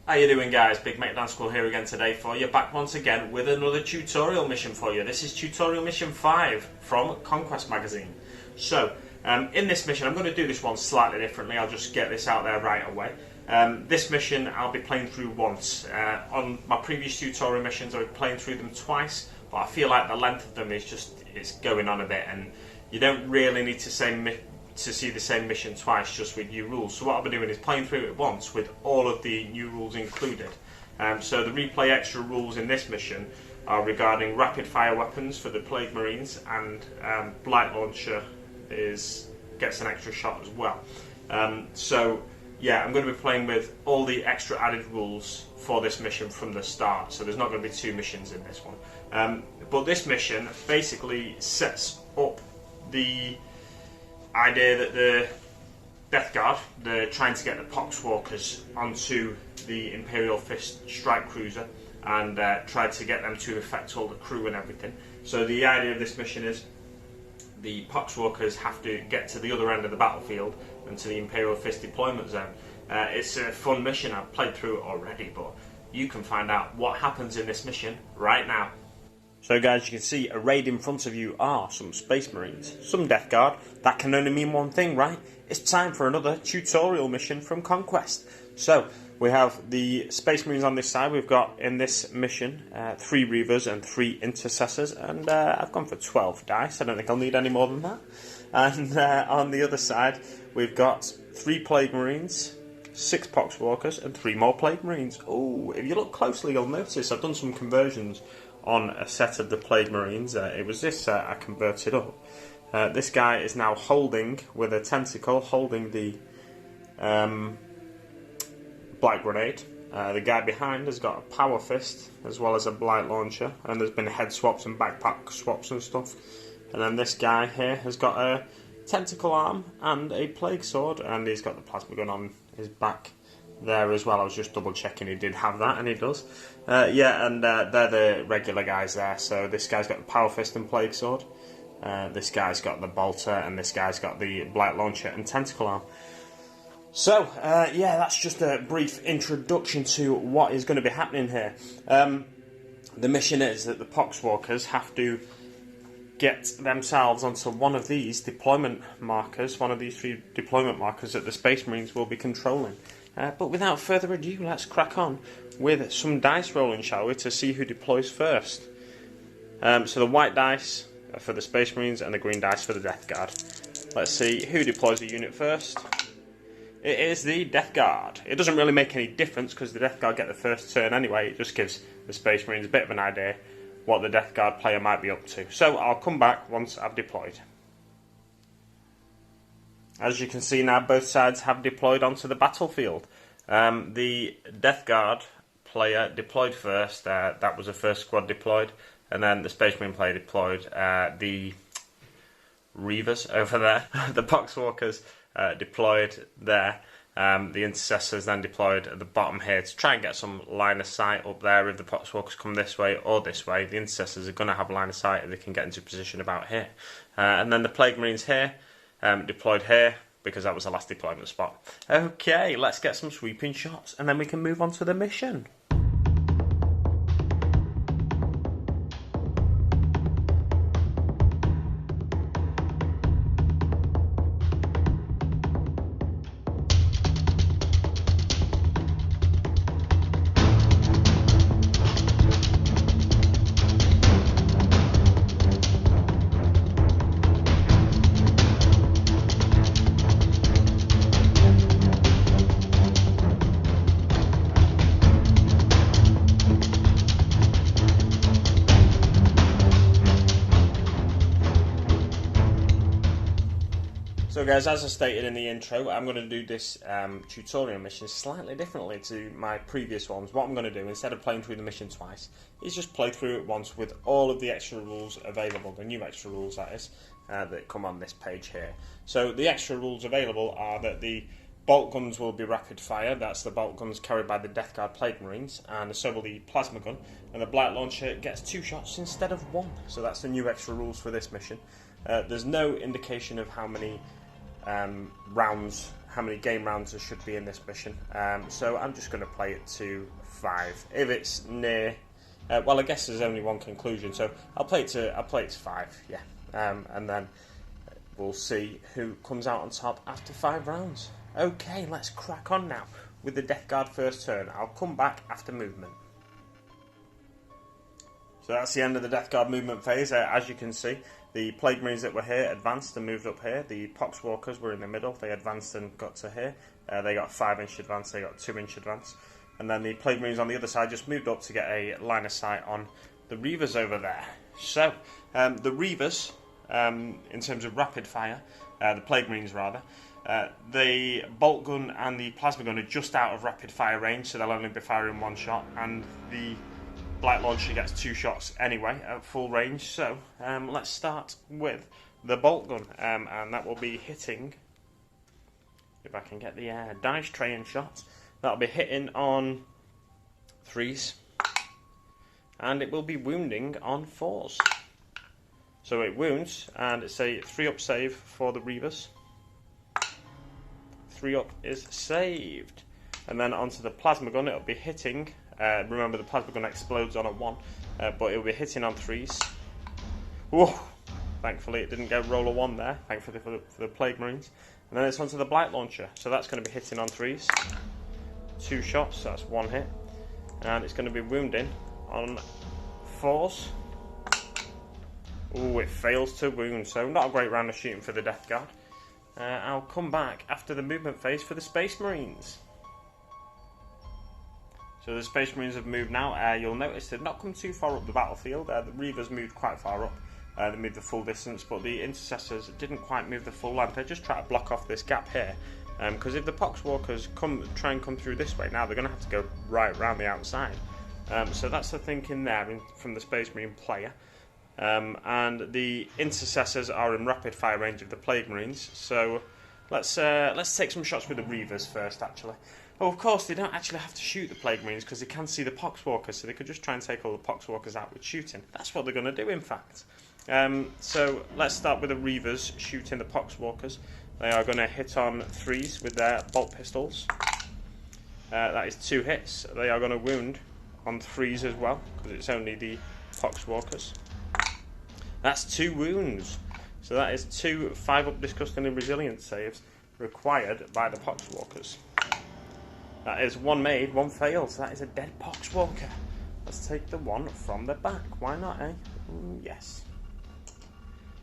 How you doing, guys? Big Mac Dance School here again today for you, back once again with another tutorial mission for you. This is tutorial mission 5 from Conquest magazine. So, in this mission, I'm going to do this one slightly differently. I'll just get this out there right away. This mission I'll be playing through once. On my previous tutorial missions, I've been playing through them twice, but I feel like the length of them is it's going on a bit, and you don't really need to see the same mission twice just with new rules. So what I'll be doing is playing through it once with all of the new rules included. So the replay extra rules in this mission are regarding rapid fire weapons for the Plague Marines, and Blight Launcher gets an extra shot as well. So yeah, I'm going to be playing with all the extra added rules for this mission from the start, so there's not going to be 2 missions in this one. But this mission basically sets up the idea that the Death Guard, they're trying to get the Poxwalkers onto the Imperial Fist strike cruiser and try to get them to affect all the crew and everything. So the idea of this mission is the Poxwalkers have to get to the other end of the battlefield and to the Imperial Fist deployment zone. It's a fun mission. I've played through it already, but you can find out what happens in this mission right now. So guys, you can see arrayed in front of you are some Space Marines, some Death Guard. That can only mean one thing, right? It's time for another tutorial mission from Conquest. So, we have the Space Marines on this side. We've got, in this mission, 3 Reavers and 3 Intercessors. And I've gone for 12 dice. I don't think I'll need any more than that. And on the other side, we've got 3 Plague Marines, 6 Poxwalkers, and 3 more Plague Marines. Oh, if you look closely, you'll notice I've done some conversions on a set of the Plague Marines. It was this I converted up. This guy is now holding, with a tentacle, holding the Blight Grenade. The guy behind has got a Power Fist, as well as a Blight Launcher, and there's been head swaps and backpack swaps and stuff. And then this guy here has got a Tentacle Arm and a Plague Sword, and he's got the Plasma Gun on his back there as well. I was just double checking he did have that, and he does. Yeah, and they're the regular guys there. So this guy's got the Power Fist and Plague Sword. This guy's got the Bolter, and this guy's got the Blight Launcher and Tentacle Arm. So, yeah, that's just a brief introduction to what is going to be happening here. The mission is that the Poxwalkers have to get themselves onto one of these deployment markers, one of these 3 deployment markers that the Space Marines will be controlling. But without further ado, let's crack on with some dice rolling, shall we, to see who deploys first. So the white dice are for the Space Marines and the green dice for the Death Guard. Let's see who deploys a unit first. It is the Death Guard. It doesn't really make any difference because the Death Guard get the first turn anyway. It just gives the Space Marines a bit of an idea what the Death Guard player might be up to. So I'll come back once I've deployed. As you can see now, both sides have deployed onto the battlefield. The Death Guard player deployed first. That was the first squad deployed. And then the Space Marine player deployed. The Reavers over there. The Poxwalkers deployed there. The Intercessors then deployed at the bottom here to try and get some line of sight up there if the Poxwalkers come this way or this way. The Intercessors are going to have line of sight if they can get into position about here. And then the Plague Marines here. Deployed here, because that was the last deployment spot. Okay, let's get some sweeping shots, and then we can move on to the mission. So guys, as I stated in the intro, I'm going to do this tutorial mission slightly differently to my previous ones. What I'm going to do, instead of playing through the mission twice, is just play through it once with all of the extra rules available, the new extra rules that is, that come on this page here. So the extra rules available are that the bolt guns will be rapid fire, that's the bolt guns carried by the Death Guard Plague Marines, and so will the plasma gun, and the Blight Launcher gets 2 shots instead of 1. So that's the new extra rules for this mission. There's no indication of how many rounds, how many game rounds there should be in this mission. So I'm just going to play it to 5. If it's near, well, I guess there's only one conclusion, so I'll play it to 5. Yeah, and then we'll see who comes out on top after 5 rounds. Okay, let's crack on now with the Death Guard first turn. I'll come back after movement. So that's the end of the Death Guard movement phase. As you can see, the Plague Marines that were here advanced and moved up here. The Poxwalkers were in the middle. They advanced and got to here. They got 5-inch advance. They got 2-inch advance. And then the Plague Marines on the other side just moved up to get a line of sight on the Reavers over there. So, the Reavers, in terms of rapid fire, the Plague Marines rather, the bolt gun and the plasma gun are just out of rapid fire range, so they'll only be firing 1 shot, and the Blight Launcher gets 2 shots anyway at full range. So let's start with the bolt gun, and that will be hitting, if I can get the dice tray in shot, that'll be hitting on 3s, and it will be wounding on 4s. So it wounds, and it's a 3-up save for the Reavers. 3-up is saved. And then onto the plasma gun, it'll be hitting. Remember, the plasma gun explodes on a 1, but it'll be hitting on 3s. Whoa! Thankfully, it didn't go roll a 1 there. Thankfully for the Plague Marines. And then it's onto the Blight Launcher. So that's going to be hitting on 3s. 2 shots, that's 1 hit. And it's going to be wounding on 4s. Ooh, it fails to wound. So not a great round of shooting for the Death Guard. I'll come back after the movement phase for the Space Marines. So the Space Marines have moved now. You'll notice they've not come too far up the battlefield. The Reavers moved quite far up. They moved the full distance, but the Intercessors didn't quite move the full length. They just try to block off this gap here. Because if the Poxwalkers try and come through this way now, they're going to have to go right round the outside. So that's the thinking there from the Space Marine player. And the Intercessors are in rapid fire range of the Plague Marines. So let's take some shots with the Reavers first, actually. Oh, of course, they don't actually have to shoot the Plague Marines because they can see the Poxwalkers, so they could just try and take all the Poxwalkers out with shooting. That's what they're going to do, in fact. So let's start with the Reavers shooting the Poxwalkers. They are going to hit on 3s with their bolt pistols. That is 2 hits. They are going to wound on 3s as well, because it's only the Poxwalkers. That's 2 wounds. So that is 2 5-up disgusting and resilience saves required by the Poxwalkers. That is 1 made, 1 failed. So that is a dead Poxwalker. Let's take the one from the back. Why not, eh? Yes.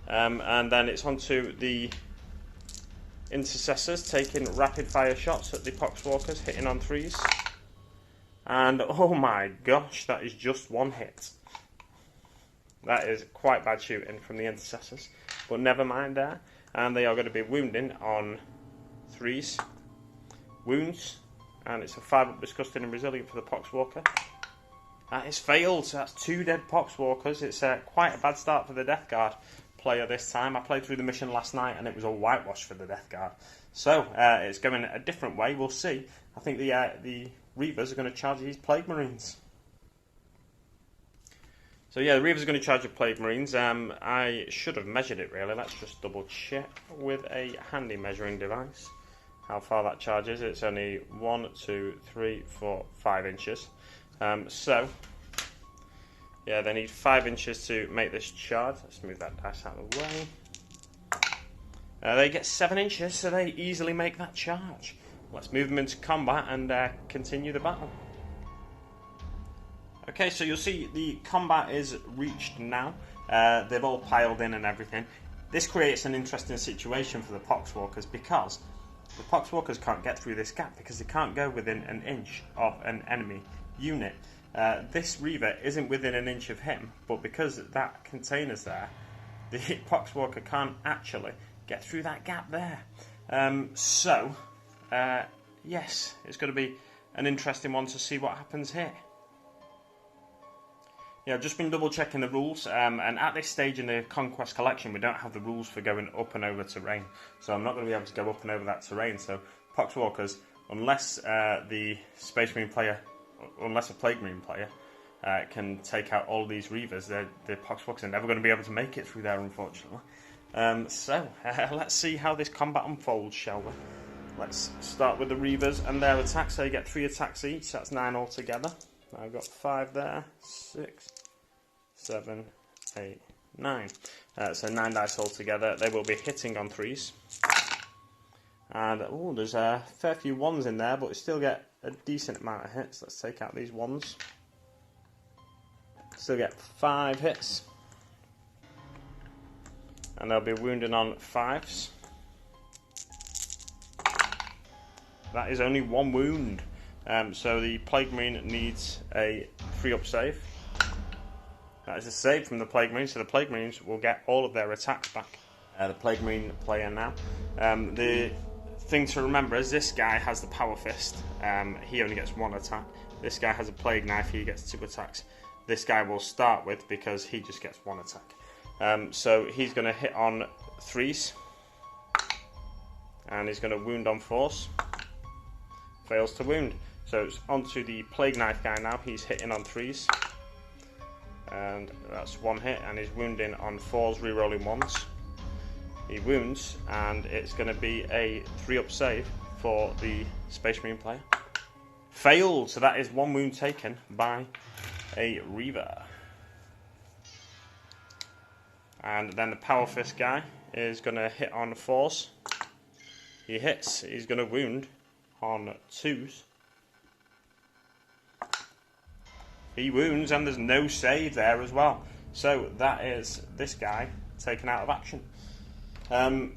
And then it's on to the Intercessors taking rapid fire shots at the Poxwalkers, hitting on 3s. And oh my gosh, that is just 1 hit. That is quite bad shooting from the Intercessors, but never mind there. And they are going to be wounding on 3s. Wounds, and it's a 5-up disgusting and resilient for the Poxwalker. That is failed, so that's 2 dead Poxwalkers. It's quite a bad start for the Death Guard player this time. I played through the mission last night and it was all whitewash for the Death Guard. So it's going a different way, we'll see. I think the Reavers are going to charge these Plague Marines. So yeah, the Reavers are going to charge the Plague Marines. I should have measured it really. Let's just double check with a handy measuring device how far that charges. It's only 1, 2, 3, 4, 5 inches. So yeah, they need 5 inches to make this charge. Let's move that dice out of the way. They get 7 inches, so they easily make that charge. Let's move them into combat and continue the battle. Okay, so you'll see the combat is reached now. They've all piled in and everything. This creates an interesting situation for the Poxwalkers because the Poxwalkers can't get through this gap because they can't go within an inch of an enemy unit. This Reaver isn't within an inch of him, but because that container's there, the Poxwalker can't actually get through that gap there. Yes, it's going to be an interesting one to see what happens here. Yeah, I've just been double checking the rules, and at this stage in the Conquest collection we don't have the rules for going up and over terrain, so I'm not going to be able to go up and over that terrain. So Poxwalkers, unless the Space Marine player, unless a Plague Marine player can take out all these Reavers, the Poxwalkers are never going to be able to make it through there, unfortunately. Let's see how this combat unfolds, shall we? Let's start with the Reavers and their attacks. So you get 3 attacks each, that's 9 altogether. I've got 5 there, 6, 7, 8, 9. So 9 dice altogether. They will be hitting on 3s. And, there's a fair few 1s in there, but we still get a decent amount of hits. Let's take out these 1s. Still get 5 hits. And they'll be wounding on 5s. That is only 1 wound. So the Plague Marine needs a 3-up save. That is a save from the Plague Marine, so the Plague Marines will get all of their attacks back. The Plague Marine player now. The thing to remember is this guy has the Power Fist. He only gets 1 attack. This guy has a Plague Knife, he gets 2 attacks. This guy will start with because he just gets 1 attack. So he's going to hit on 3s. And he's going to wound on 4s. Fails to wound. So it's onto the Plague Knife guy now. He's hitting on 3s. And that's 1 hit, and he's wounding on 4s, rerolling 1s. He wounds, and it's going to be a 3-up save for the Space Marine player. Failed, so that is 1 wound taken by a Reaver. And then the Power Fist guy is going to hit on 4s. He hits, he's going to wound on 2s. He wounds, and there's no save there as well. So that is this guy taken out of action.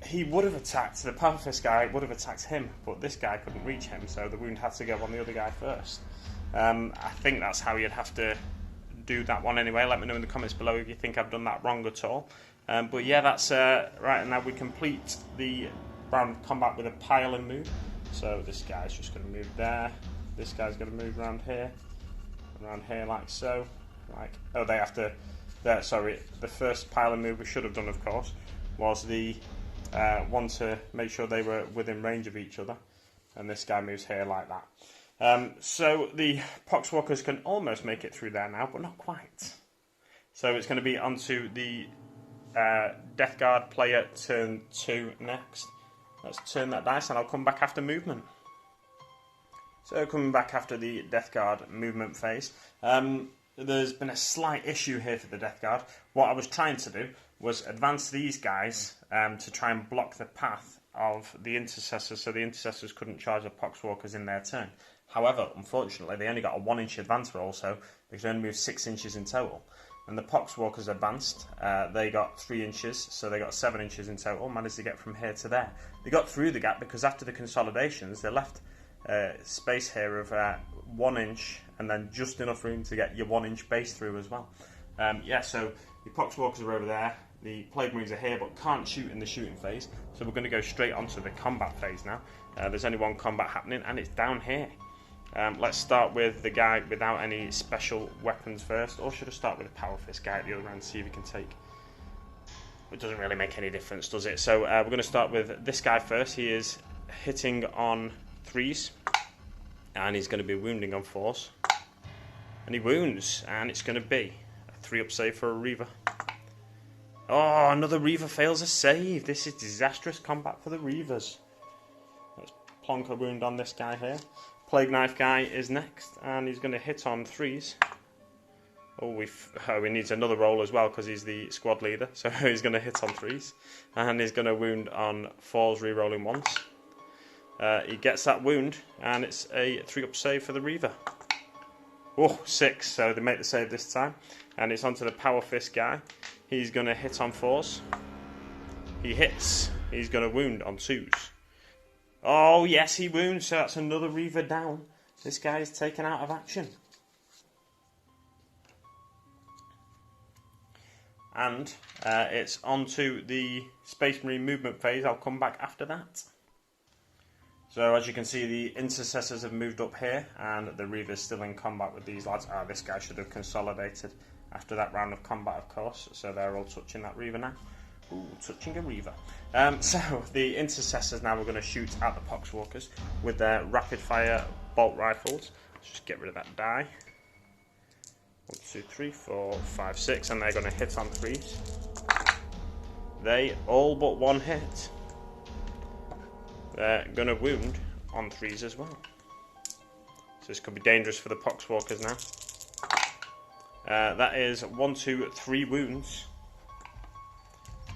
He would have attacked, the Power Fist guy would have attacked him, but this guy couldn't reach him, so the wound had to go on the other guy first. I think that's how you'd have to do that one anyway. Let me know in the comments below if you think I've done that wrong at all. But yeah, that's right. Now we complete the round combat with a piling move. So this guy's just going to move there. This guy's going to move around here like so. They have to. Sorry, the first piling move we should have done, of course, was the one to make sure they were within range of each other. And this guy moves here like that. So the Poxwalkers can almost make it through there now, but not quite. So it's going to be onto the Death Guard player turn 2 next. Let's turn that dice and I'll come back after movement. So coming back after the Death Guard movement phase, there's been a slight issue here for the Death Guard. What I was trying to do was advance these guys to try and block the path of the Intercessors, so the Intercessors couldn't charge the Poxwalkers in their turn. However, unfortunately, they only got a 1-inch advance roll, so they could only move 6 inches in total. And the Poxwalkers advanced, they got 3 inches, so they got 7 inches in total, managed to get from here to there. They got through the gap because after the consolidations, they left space here of 1 inch, and then just enough room to get your 1-inch base through as well. So the Poxwalkers are over there, the Plague Marines are here, but can't shoot in the shooting phase, so we're going to go straight onto the combat phase now. There's only 1 combat happening, and it's down here. Let's start with the guy without any special weapons first, or should I start with the Power Fist guy at the other end, see if he can take... It doesn't really make any difference, does it? So we're going to start with this guy first. He is hitting on 3s, and he's going to be wounding on 4s. And he wounds, and it's going to be a 3-up save for a Reaver. Oh, another Reaver fails a save. This is disastrous combat for the Reavers. Let's plonk a wound on this guy here. Plague Knife guy is next, and he's going to hit on 3s. He needs another roll as well because he's the squad leader, so he's going to hit on 3s. And he's going to wound on 4s, re-rolling 1s. He gets that wound, and it's a 3-up save for the Reaver. 6, so they make the save this time. And it's onto the Power Fist guy. He's going to hit on 4s. He hits. He's going to wound on 2s. Oh, yes, he wounds, so that's another Reaver down. This guy is taken out of action. And it's onto the Space Marine movement phase. I'll come back after that. So as you can see, the Intercessors have moved up here, and the Reaver's still in combat with these lads. This guy should have consolidated after that round of combat, of course. So they're all touching that Reaver now. Ooh, touching a Reaver. So the Intercessors now are going to shoot at the Poxwalkers with their rapid-fire bolt rifles. Let's just get rid of that die. 1, 2, 3, 4, 5, 6, and they're going to hit on 3s. they all but one hit. They're going to wound on 3s as well. So this could be dangerous for the Poxwalkers now. That is 1, 2, 3 wounds.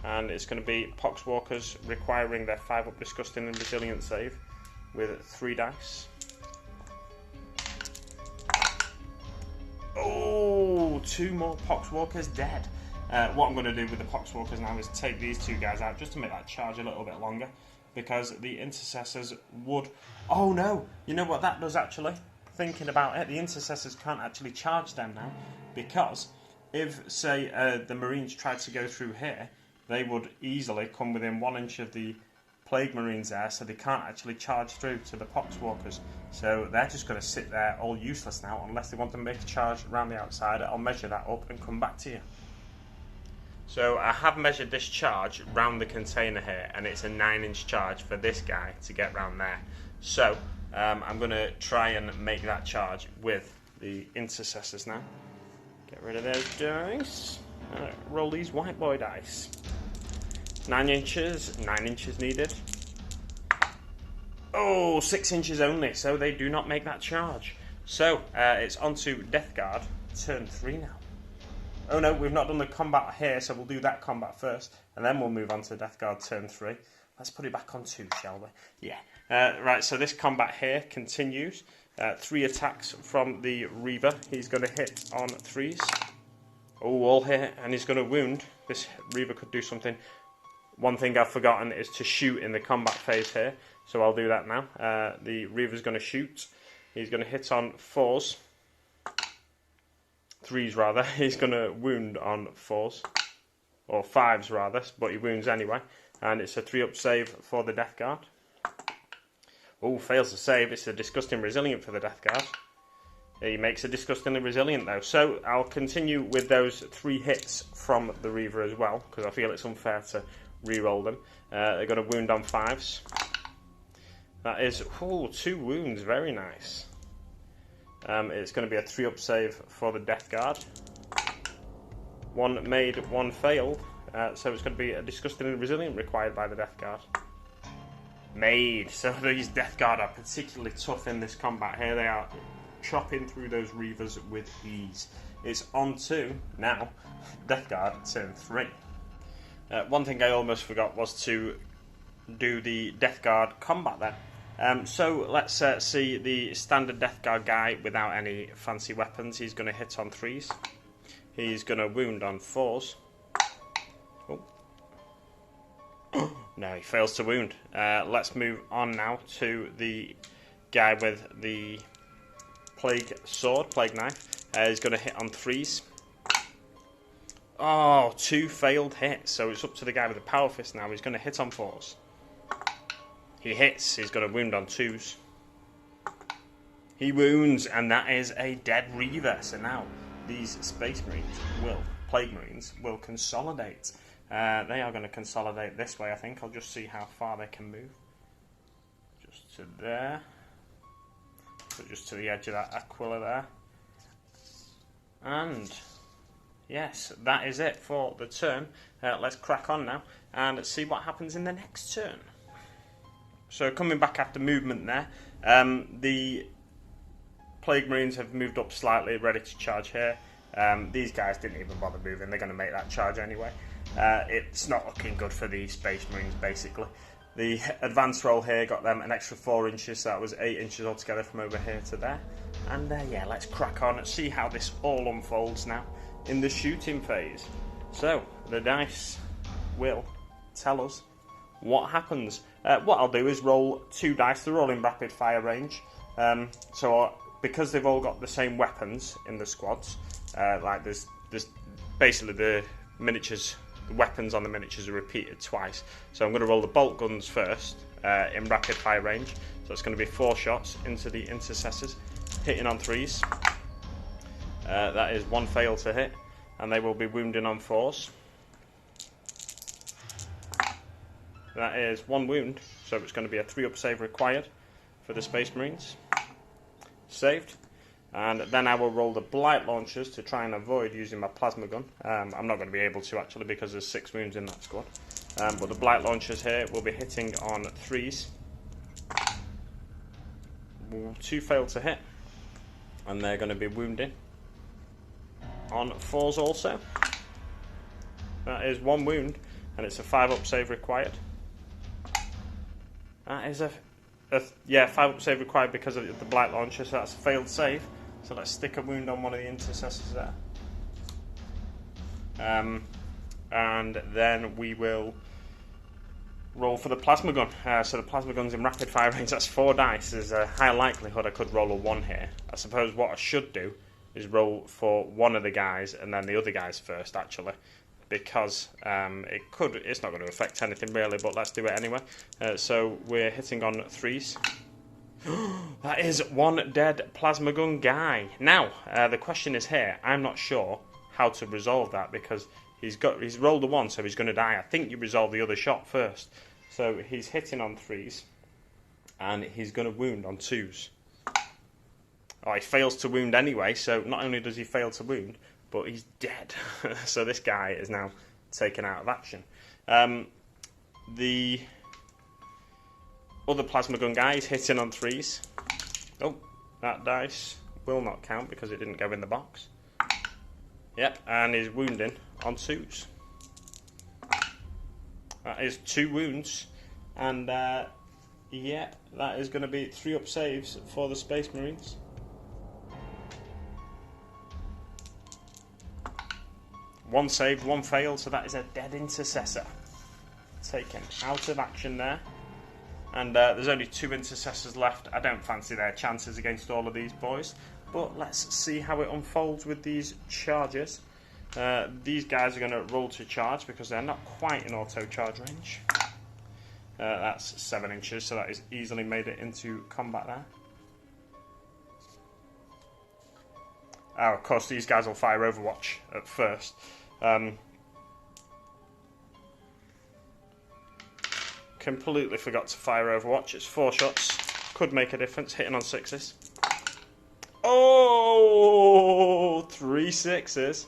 And it's going to be Poxwalkers requiring their 5-up Disgusting and Resilient save with 3 dice. Oh, 2 more Poxwalkers dead. What I'm going to do with the Poxwalkers now is take these 2 guys out just to make that charge a little bit longer, because the Intercessors would... Oh no, you know what that does actually? Thinking about it, the Intercessors can't actually charge them now, because if, say, the Marines tried to go through here, they would easily come within 1 inch of the Plague Marines there, so they can't actually charge through to the Poxwalkers. So they're just going to sit there all useless now, unless they want to make a charge around the outside. I'll measure that up and come back to you. So I have measured this charge round the container here, and it's a 9-inch charge for this guy to get round there. So I'm going to try and make that charge with the Intercessors now. Get rid of those dice. Roll these white boy dice. 9 inches, 9 inches needed. Oh, 6 inches only, so they do not make that charge. So it's on to Death Guard, turn 3 now. Oh no, we've not done the combat here, so we'll do that combat first, and then we'll move on to Death Guard turn 3. Let's put it back on 2, shall we? Yeah. Right, so this combat here continues. 3 attacks from the Reaver. He's going to hit on 3s. Oh, all hit, and he's going to wound. This Reaver could do something. One thing I've forgotten is to shoot in the combat phase here, so I'll do that now. The Reaver's going to shoot. He's going to hit on 4s. 3s rather. He's going to wound on 4s. Or 5s rather, but he wounds anyway. And it's a 3-up save for the Death Guard. Oh, fails to save. It's a Disgusting Resilient for the Death Guard. He makes a Disgustingly Resilient though. So I'll continue with those 3 hits from the Reaver as well, because I feel it's unfair to re-roll them. They're going to wound on 5s. That is 2 wounds, very nice. It's going to be a 3-up save for the Death Guard. 1 made, 1 failed. So it's going to be a Disgustingly Resilient required by the Death Guard. Made. So these Death Guard are particularly tough in this combat here. They are chopping through those Reavers with ease. It's on to, now, Death Guard turn 3. One thing I almost forgot was to do the Death Guard combat then. So let's see the standard Death Guard guy without any fancy weapons. He's going to hit on 3s. He's going to wound on 4s. Oh. No, he fails to wound. Let's move on now to the guy with the Plague Sword, Plague Knife. He's going to hit on 3s. Oh, 2 failed hits. So it's up to the guy with the Power Fist now. He's going to hit on 4s. He hits. He's going to wound on 2s. He wounds, and that is a dead Reaver. So now these Space Marines Plague Marines will consolidate. They are going to consolidate this way, I think. I'll just see how far they can move. Just to there. So just to the edge of that Aquila there. And yes, that is it for the turn. Let's crack on now and see what happens in the next turn. So coming back after movement there, the Plague Marines have moved up slightly, ready to charge here. These guys didn't even bother moving. They're going to make that charge anyway. It's not looking good for the Space Marines, basically. The advance roll here got them an extra 4 inches, so that was 8 inches altogether from over here to there. And yeah, let's crack on and see how this all unfolds now in the shooting phase. So, the dice will tell us what happens. What I'll do is roll 2 dice. They're all in rapid fire range. So, because they've all got the same weapons in the squads, like there's basically the miniatures. The weapons on the miniatures are repeated twice. So I'm going to roll the bolt guns first in rapid fire range. So it's going to be 4 shots into the Intercessors, hitting on 3s. That is 1 fail to hit, and they will be wounding on 4s. That is 1 wound, so it's going to be a 3-up save required for the Space Marines. Saved. And then I will roll the Blight Launchers to try and avoid using my Plasma Gun. I'm not going to be able to, actually, because there's 6 wounds in that squad. But the blight launchers here will be hitting on 3s. 2 failed to hit, and they're going to be wounding on 4s also. That is 1 wound, and it's a 5-up save required. That is a 5-up save required because of the blight launcher, so that's a failed save. So let's stick a wound on one of the intercessors there. And then we will roll for the plasma gun. So the plasma gun's in rapid fire range. That's 4 dice. There's a high likelihood I could roll a 1 here. I suppose what I should do is roll for one of the guys and then the other guys first, actually, because it's not going to affect anything really, but let's do it anyway. So we're hitting on 3s. That is 1 dead plasma gun guy. Now the question is here, I'm not sure how to resolve that, because he's rolled a 1, so he's going to die. I think you resolve the other shot first. So he's hitting on 3s, and he's going to wound on 2s. Oh, he fails to wound anyway, so not only does he fail to wound, but he's dead. So this guy is now taken out of action. The other plasma gun guy is hitting on 3s. Oh, that dice will not count because it didn't go in the box. Yep, and he's wounding on 2s. That is 2 wounds, and yeah, that is going to be 3-up saves for the Space Marines. One saved, 1 failed, so that is a dead intercessor taken out of action there. And there's only 2 intercessors left. I don't fancy their chances against all of these boys, but let's see how it unfolds with these charges. These guys are going to roll to charge because they're not quite in auto charge range. That's 7 inches, so that is easily made it into combat there. Oh, of course, these guys will fire Overwatch at first. Completely forgot to fire Overwatch. It's 4 shots. Could make a difference, hitting on 6s. Oh, 3 6s.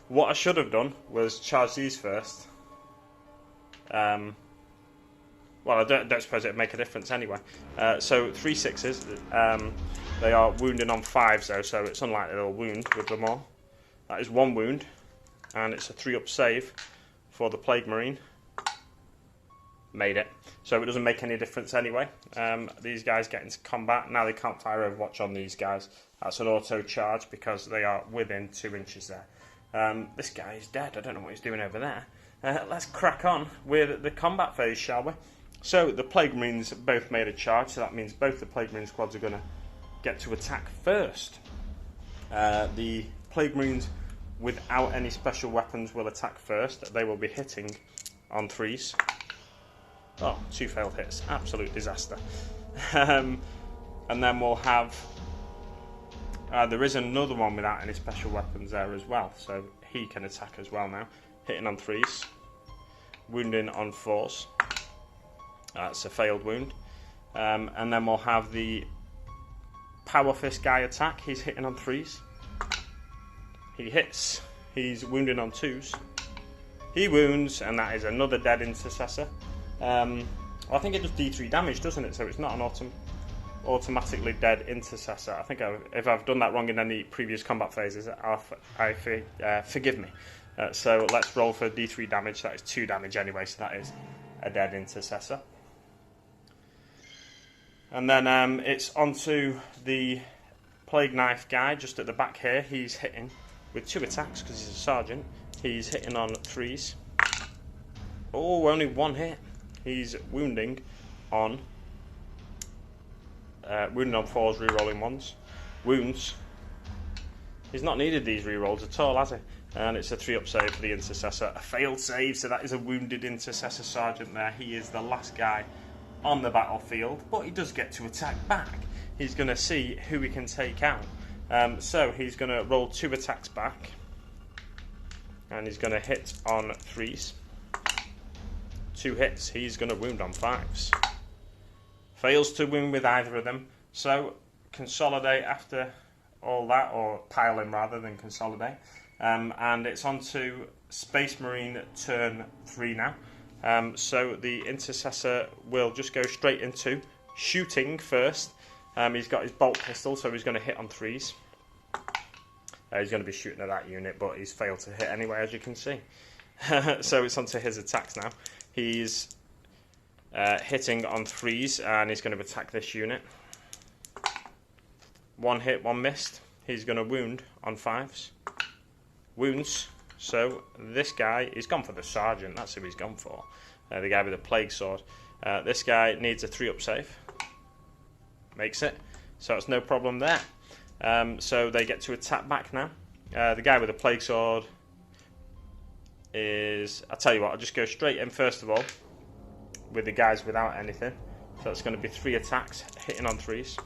What I should have done was charge these first. Well, I don't suppose it would make a difference anyway. So 3 6s. They are wounding on 5s though, so it's unlikely they'll wound with them all. That is 1 wound, and it's a 3-up save for the Plague Marine. Made it. So it doesn't make any difference anyway. These guys get into combat. Now they can't fire Overwatch on these guys. That's an auto charge because they are within 2 inches there. This guy is dead. I don't know what he's doing over there. Let's crack on with the combat phase, shall we? So the Plague Marines both made a charge, so that means both the Plague Marine squads are going to get to attack first. The Plague Marines without any special weapons will attack first. They will be hitting on 3s. Oh, 2 failed hits. Absolute disaster. And then we'll have... there is another one without any special weapons there as well, so he can attack as well now. Hitting on 3s. Wounding on 4s. That's a failed wound. And then we'll have the Power Fist guy attack. He's hitting on 3s. He hits. He's wounding on 2s. He wounds, and that is another dead intercessor. I think it does D3 damage, doesn't it? So it's not an automatically dead intercessor. I think if I've done that wrong in any previous combat phases, forgive me. So let's roll for D3 damage. That is 2 damage anyway, so that is a dead intercessor. And then it's onto the Plague Knife guy just at the back here. He's hitting with 2 attacks because he's a sergeant. He's hitting on 3s. Oh, only 1 hit. He's wounding on 4s, rerolling 1s. Wounds. He's not needed these rerolls at all, has he? And it's a 3-up save for the intercessor. A failed save, so that is a wounded intercessor sergeant there. He is the last guy on the battlefield, but he does get to attack back. He's going to see who he can take out. So he's going to roll 2 attacks back, and he's going to hit on 3s. 2 hits. He's going to wound on 5s. Fails to wound with either of them. So consolidate after all that, or pile in rather than consolidate. And it's on to Space Marine turn 3 now. So the intercessor will just go straight into shooting first. He's got his bolt pistol, so he's going to hit on 3s. He's going to be shooting at that unit, but he's failed to hit anyway, as you can see. So it's onto his attacks now. He's hitting on 3s, and he's going to attack this unit. 1 hit, 1 missed. He's going to wound on 5s. Wounds. So this guy, he's gone for the sergeant. That's who he's gone for. The guy with the plague sword. This guy needs a 3-up save. Makes it. So it's no problem there. So they get to attack back now. The guy with the plague sword is... I'll tell you what, I'll just go straight in first of all with the guys without anything. So it's going to be 3 attacks, hitting on 3s.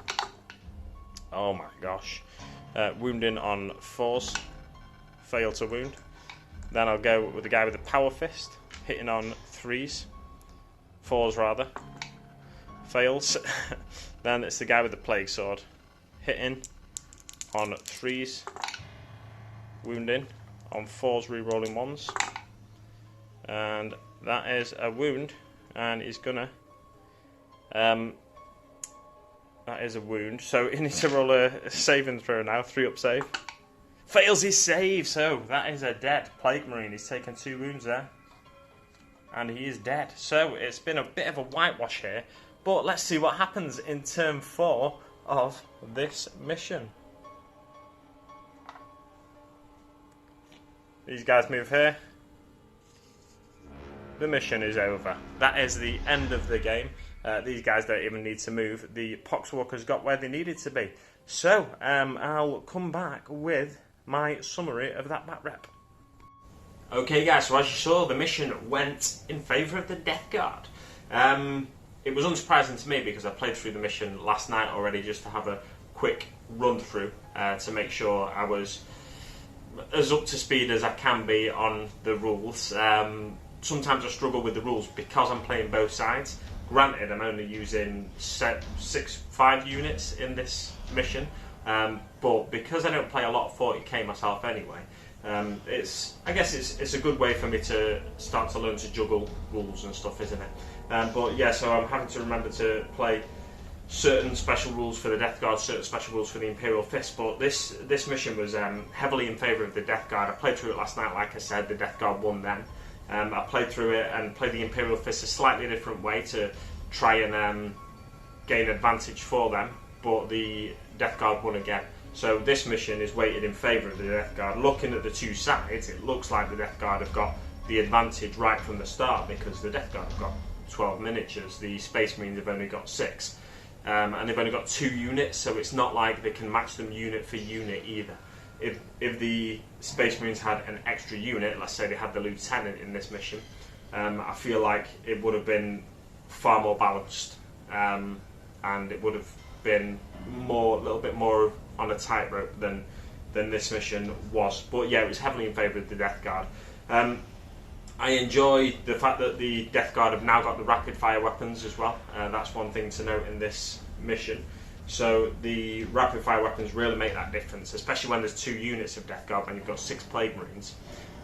Oh my gosh. Wounding on 4s. Fail to wound. Then I'll go with the guy with the power fist, hitting on 3s. 4s rather. Fails. Then it's the guy with the plague sword, hitting on 3s. Wounding on 4s, re-rolling 1s. And that is a wound. And he's gonna... that is a wound. So he needs to roll a saving throw now, 3-up save. Fails his save, so that is a dead Plague Marine. He's taken 2 wounds there. And he is dead. So it's been a bit of a whitewash here. But let's see what happens in turn 4 of this mission. These guys move here. The mission is over. That is the end of the game. These guys don't even need to move. The Poxwalkers got where they needed to be. So, I'll come back with my summary of that back rep. Okay guys, so as you saw, the mission went in favour of the Death Guard. It was unsurprising to me because I played through the mission last night already just to have a quick run through to make sure I was as up to speed as I can be on the rules. Sometimes I struggle with the rules because I'm playing both sides. Granted, I'm only using 5 units in this mission, but because I don't play a lot of 40k myself anyway, I guess it's a good way for me to start to learn to juggle rules and stuff, isn't it? But yeah, so I'm having to remember to play certain special rules for the Death Guard, certain special rules for the Imperial Fist, but this mission was heavily in favour of the Death Guard. I played through it last night, like I said, the Death Guard won then. I played through it and played the Imperial Fist a slightly different way to try and gain advantage for them, but the Death Guard won again. So this mission is weighted in favour of the Death Guard. Looking at the two sides, it looks like the Death Guard have got the advantage right from the start because the Death Guard have got 12 miniatures, the Space Marines have only got 6. And they've only got 2 units, so it's not like they can match them unit for unit either. If the Space Marines had an extra unit, let's say they had the Lieutenant in this mission, I feel like it would have been far more balanced, and it would have been a little bit more on a tightrope than this mission was. But yeah, it was heavily in favour of the Death Guard. I enjoy the fact that the Death Guard have now got the rapid fire weapons as well. That's one thing to note in this mission. So the rapid fire weapons really make that difference, especially when there's 2 units of Death Guard and you've got 6 Plague Marines.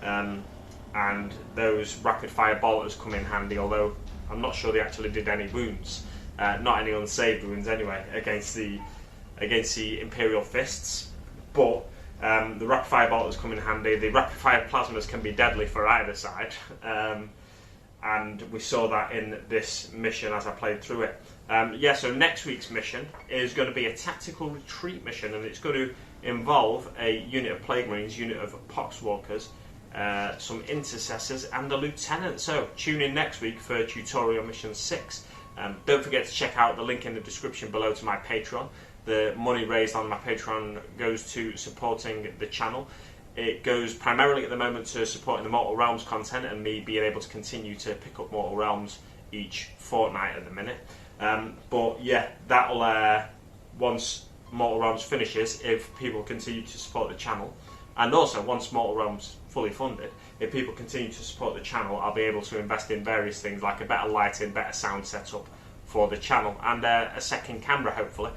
And those rapid fire bolters come in handy, although I'm not sure they actually did any wounds. Not any unsaved wounds anyway, against the Imperial Fists. But the rapid fire bolters come in handy. The rapid fire plasmas can be deadly for either side. And we saw that in this mission as I played through it. Yeah, so next week's mission is going to be a tactical retreat mission, and it's going to involve a unit of Plague Marines, unit of Poxwalkers, some intercessors, and a lieutenant. So tune in next week for tutorial mission 6. Don't forget to check out the link in the description below to my Patreon. The money raised on my Patreon goes to supporting the channel. It goes primarily at the moment to supporting the Mortal Realms content and me being able to continue to pick up Mortal Realms each fortnight at the minute. But yeah, that'll once Mortal Realms finishes, if people continue to support the channel, and also once Mortal Realms fully funded, if people continue to support the channel, I'll be able to invest in various things like a better lighting, better sound setup for the channel, and a second camera hopefully.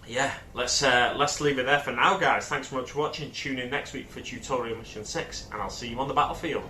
Yeah, let's leave it there for now, guys. Thanks so much for watching. Tune in next week for tutorial mission 6, and I'll see you on the battlefield.